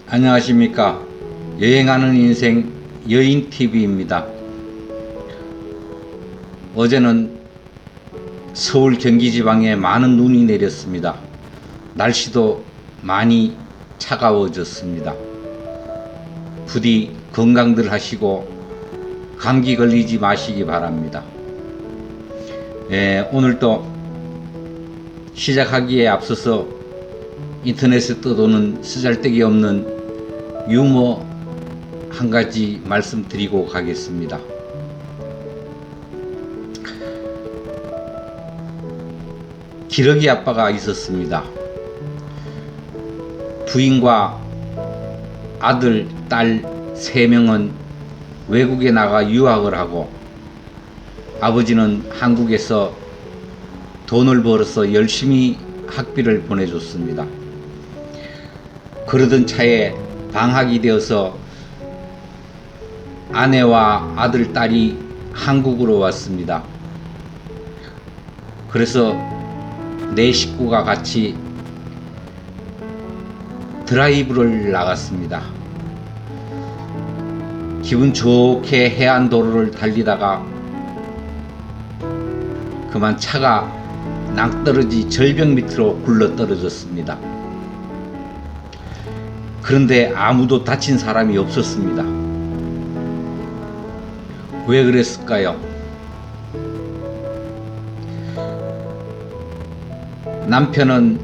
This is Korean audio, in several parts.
안녕하십니까. 여행하는 인생 여인TV입니다. 어제는 서울 경기 지방에 많은 눈이 내렸습니다. 날씨도 많이 차가워졌습니다. 부디 건강들 하시고 감기 걸리지 마시기 바랍니다. 오늘도 시작하기에 앞서서 인터넷에 떠도는 쓰잘데기 없는 유머 한 가지 말씀드리고 가겠습니다. 기러기 아빠가 있었습니다. 부인과 아들, 딸 3명은 외국에 나가 유학을 하고 아버지는 한국에서 돈을 벌어서 열심히 학비를 보내줬습니다. 그러던 차에 방학이 되어서 아내와 아들, 딸이 한국으로 왔습니다. 그래서 4 식구가 같이 드라이브를 나갔습니다. 기분 좋게 해안도로를 달리다가 그만 차가 낭떠러지 절벽 밑으로 굴러 떨어졌습니다. 그런데 아무도 다친 사람이 없었습니다. 왜 그랬을까요? 남편은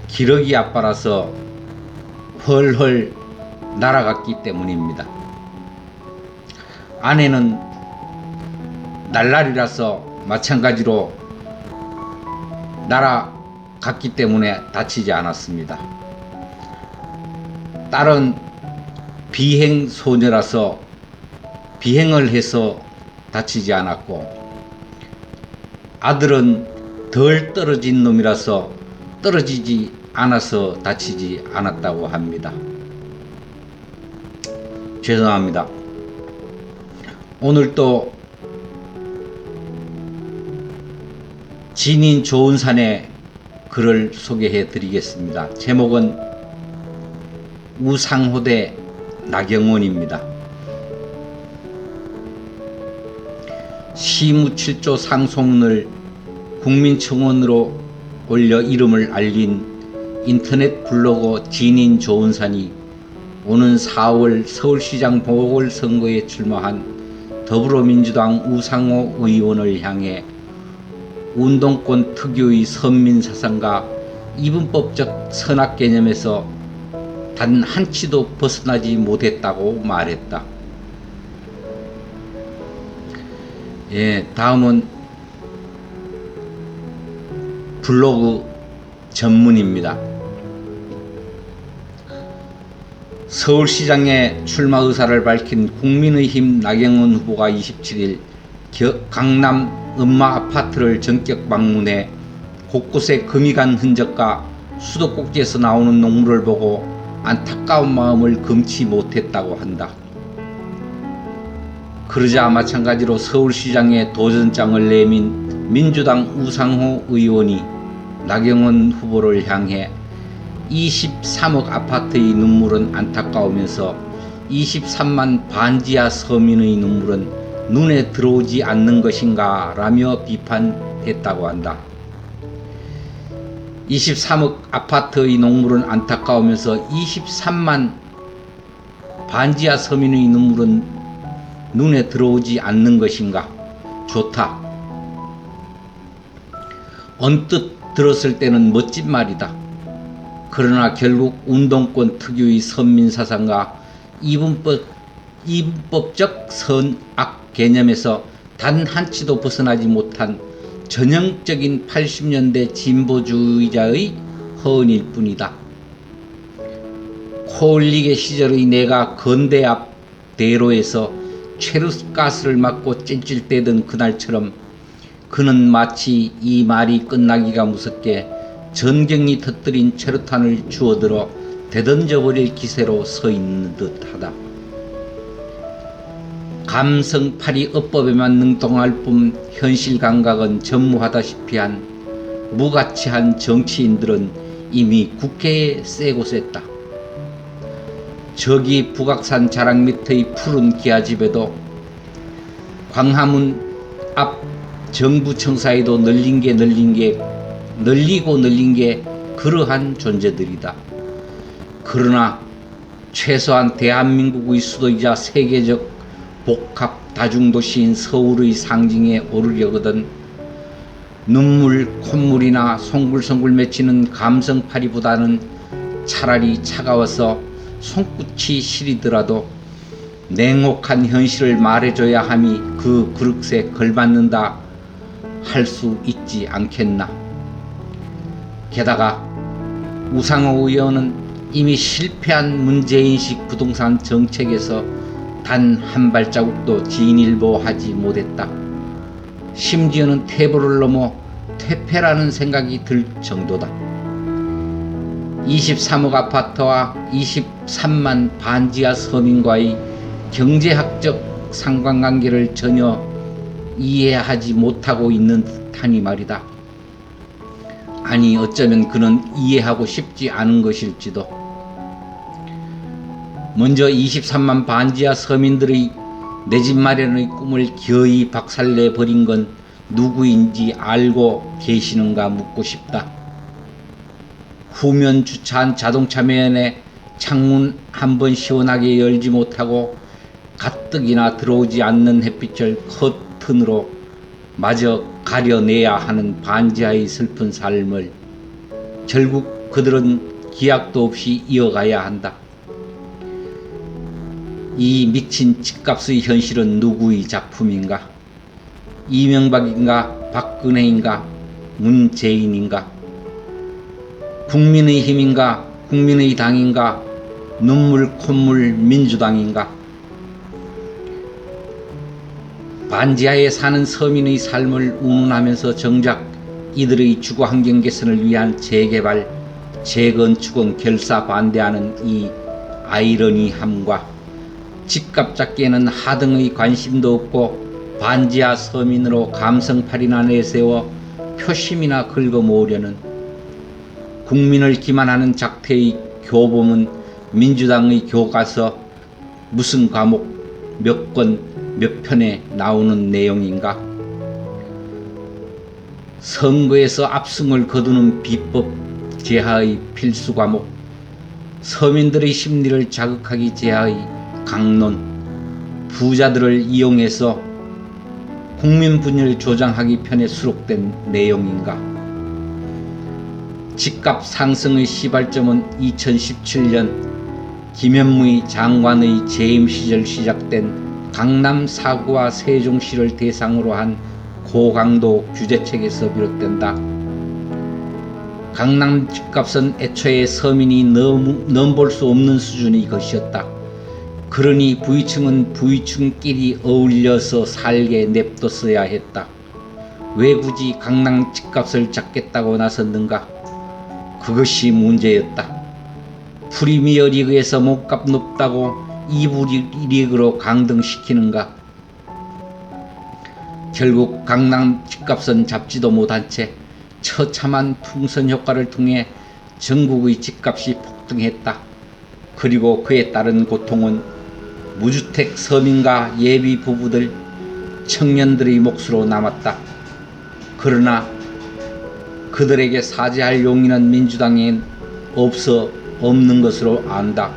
기러기 아빠라서 헐헐 날아갔기 때문입니다. 아내는 날라리라서 마찬가지로 날아갔기 때문에 다치지 않았습니다. 딸은 비행 소녀라서 비행을 해서 다치지 않았고, 아들은 덜 떨어진 놈이라서 떨어지지 않아서 다치지 않았다고 합니다. 죄송합니다. 오늘 또 진인 좋은 산의 글을 소개해 드리겠습니다. 제목은 우상호대 나경원입니다. 시무칠조 상소문을 국민청원으로 올려 이름을 알린 인터넷 블로거 진인 좋은산이 오는 4월 서울시장 보궐선거에 출마한 더불어민주당 우상호 의원을 향해 운동권 특유의 선민사상과 이분법적 선악 개념에서 단 한치도 벗어나지 못했다고 말했다. 다음은 블로그 전문입니다. 서울시장에 출마 의사를 밝힌 국민의힘 나경원 후보가 27일 강남 음마 아파트를 전격 방문해 곳곳에 금이 간 흔적과 수도꼭지에서 나오는 녹물을 보고 안타까운 마음을 금치 못했다고 한다. 그러자 마찬가지로 서울시장에 도전장을 내민 민주당 우상호 의원이 나경원 후보를 향해 23억 아파트의 눈물은 안타까우면서 23만 반지하 서민의 눈물은 눈에 들어오지 않는 것인가 라며 비판했다고 한다. 23억 아파트의 녹물은 안타까우면서 23만 반지하 서민의 눈물은 눈에 들어오지 않는 것인가? 좋다. 언뜻 들었을 때는 멋진 말이다. 그러나 결국 운동권 특유의 선민사상과 이분법적 선악 개념에서 단 한치도 벗어나지 못한 전형적인 80년대 진보주의자의 허언일 뿐이다. 코올리게 시절의 내가 건대 앞 대로에서 최루가스를 맞고 찔찔대던 그날처럼 그는 마치 이 말이 끝나기가 무섭게 전경이 터뜨린 최루탄을 주워들어 되던져버릴 기세로 서 있는 듯하다. 감성팔이 어법에만 능통할 뿐 현실 감각은 전무하다시피 한 무가치한 정치인들은 이미 국회에 쎄고 쎘다. 저기 북악산 자락 밑의 푸른 기아집에도 광화문 앞 정부 청사에도 널린 게 널리고 널린 게 그러한 존재들이다. 그러나 최소한 대한민국의 수도이자 세계적 복합 다중도시인 서울의 상징에 오르려거든 눈물, 콧물이나 송글송글 맺히는 감성파리보다는 차라리 차가워서 손끝이 시리더라도 냉혹한 현실을 말해줘야 함이 그 그릇에 걸맞는다 할 수 있지 않겠나. 게다가 우상호 의원은 이미 실패한 문재인식 부동산 정책에서 단 한 발자국도 진일보하지 못했다. 심지어는 퇴보를 넘어 퇴폐라는 생각이 들 정도다. 23억 아파트와 23만 반지하 서민과의 경제학적 상관관계를 전혀 이해하지 못하고 있는 듯하니 말이다. 아니 어쩌면 그는 이해하고 싶지 않은 것일지도. 먼저 23만 반지하 서민들의 내 집 마련의 꿈을 기어이 박살내 버린 건 누구인지 알고 계시는가 묻고 싶다. 후면 주차한 자동차 매연에 창문 한 번 시원하게 열지 못하고 가뜩이나 들어오지 않는 햇빛을 커튼으로 마저 가려내야 하는 반지하의 슬픈 삶을 결국 그들은 기약도 없이 이어가야 한다. 이 미친 집값의 현실은 누구의 작품인가? 이명박인가? 박근혜인가? 문재인인가? 국민의힘인가? 국민의당인가? 눈물 콧물 민주당인가? 반지하에 사는 서민의 삶을 운운하면서 정작 이들의 주거환경 개선을 위한 재개발, 재건축은 결사 반대하는 이 아이러니함과 집값 잡기에는 하등의 관심도 없고 반지하 서민으로 감성팔이나 내세워 표심이나 긁어모으려는 국민을 기만하는 작태의 교범은 민주당의 교과서 무슨 과목 몇 권 몇 편에 나오는 내용인가? 선거에서 압승을 거두는 비법 제하의 필수 과목, 서민들의 심리를 자극하기 제하의 강론, 부자들을 이용해서 국민 분열을 조장하기 편에 수록된 내용인가? 집값 상승의 시발점은 2017년 김현무의 장관의 재임 시절 시작된 강남 4구와 세종시를 대상으로 한 고강도 규제책에서 비롯된다. 강남 집값은 애초에 서민이 넘볼 수 없는 수준의 것이었다. 그러니 부유층은 부유층끼리 어울려서 살게 냅뒀어야 했다. 왜 굳이 강남 집값을 잡겠다고 나섰는가? 그것이 문제였다. 프리미어 리그에서 몸값 높다고 2부 리그로 강등시키는가? 결국 강남 집값은 잡지도 못한 채 처참한 풍선 효과를 통해 전국의 집값이 폭등했다. 그리고 그에 따른 고통은 무주택 서민과 예비 부부들, 청년들의 몫으로 남았다. 그러나 그들에게 사죄할 용의는 민주당엔 없는 것으로 안다.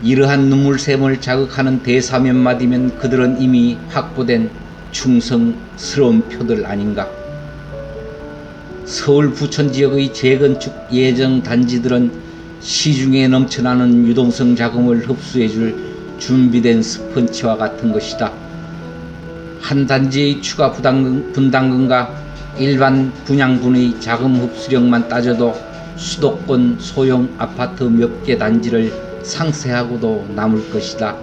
이러한 눈물샘을 자극하는 대사 몇 마디면 그들은 이미 확보된 충성스러운 표들 아닌가. 서울 부천 지역의 재건축 예정 단지들은 시중에 넘쳐나는 유동성 자금을 흡수해줄 준비된 스펀지와 같은 것이다. 한 단지의 추가 분담금과 일반 분양분의 자금 흡수력만 따져도 수도권 소형 아파트 몇 개 단지를 상쇄하고도 남을 것이다.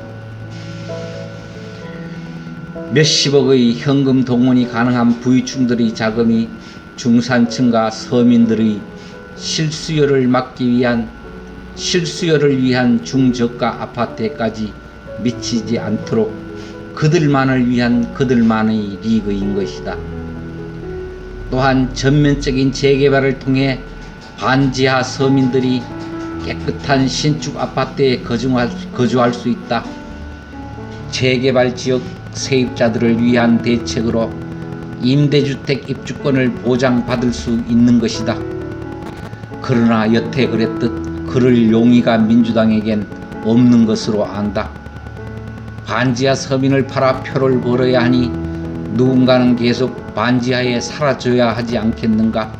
몇십억의 현금 동원이 가능한 부유층들의 자금이 중산층과 서민들의 실수요를 위한 중저가 아파트에까지 미치지 않도록 그들만을 위한 그들만의 리그인 것이다. 또한 전면적인 재개발을 통해 반지하 서민들이 깨끗한 신축 아파트에 거주할 수 있다. 재개발 지역 세입자들을 위한 대책으로 임대주택 입주권을 보장받을 수 있는 것이다. 그러나 여태 그랬듯 그럴 용의가 민주당에겐 없는 것으로 안다. 반지하 서민을 팔아 표를 벌어야 하니 누군가는 계속 반지하에 사라져야 하지 않겠는가?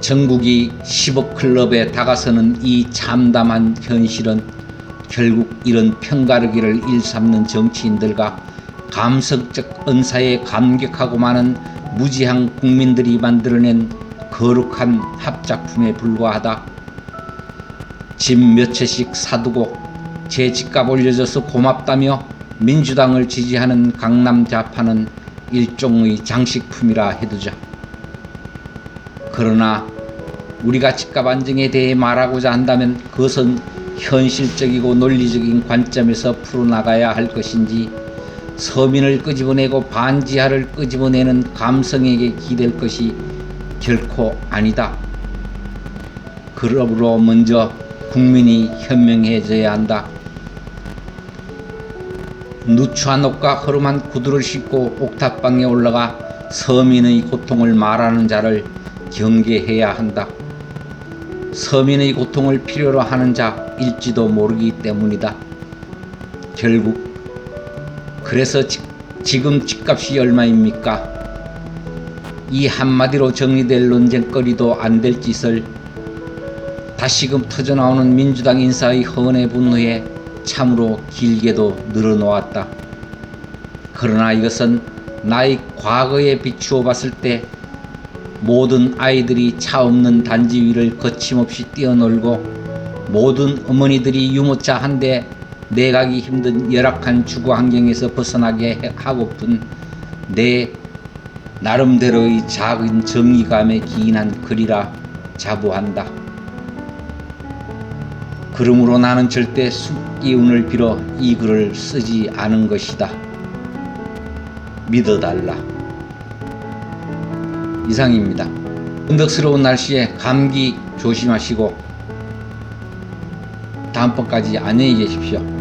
전국이 10억 클럽에 다가서는 이 참담한 현실은 결국 이런 편가르기를 일삼는 정치인들과 감성적 언사에 감격하고 많은 무지한 국민들이 만들어낸 거룩한 합작품에 불과하다. 집 몇 채씩 사두고 제 집값 올려줘서 고맙다며 민주당을 지지하는 강남 좌파는 일종의 장식품이라 해두자. 그러나 우리가 집값 안정에 대해 말하고자 한다면 그것은 현실적이고 논리적인 관점에서 풀어나가야 할 것인지 서민을 끄집어내고 반지하를 끄집어내는 감성에게 기댈 것이 결코 아니다. 그러므로 먼저 국민이 현명해져야 한다. 누추한 옷과 허름한 구두를 신고 옥탑방에 올라가 서민의 고통을 말하는 자를 경계해야 한다. 서민의 고통을 필요로 하는 자일지도 모르기 때문이다. 결국 그래서 지금 집값이 얼마입니까? 이 한마디로 정리될 논쟁거리도 안 될 짓을 다시금 터져나오는 민주당 인사의 허언의 분노에 참으로 길게도 늘어놓았다. 그러나 이것은 나의 과거에 비추어 봤을 때 모든 아이들이 차 없는 단지 위를 거침없이 뛰어놀고 모든 어머니들이 유모차 한 대 내가기 힘든 열악한 주거 환경에서 벗어나게 하고픈 내 나름대로의 작은 정의감에 기인한 글이라 자부한다. 그러므로 나는 절대 숲기운을 빌어 이 글을 쓰지 않은 것이다. 믿어달라. 이상입니다. 언덕스러운 날씨에 감기 조심하시고 다음번까지 안녕히 계십시오.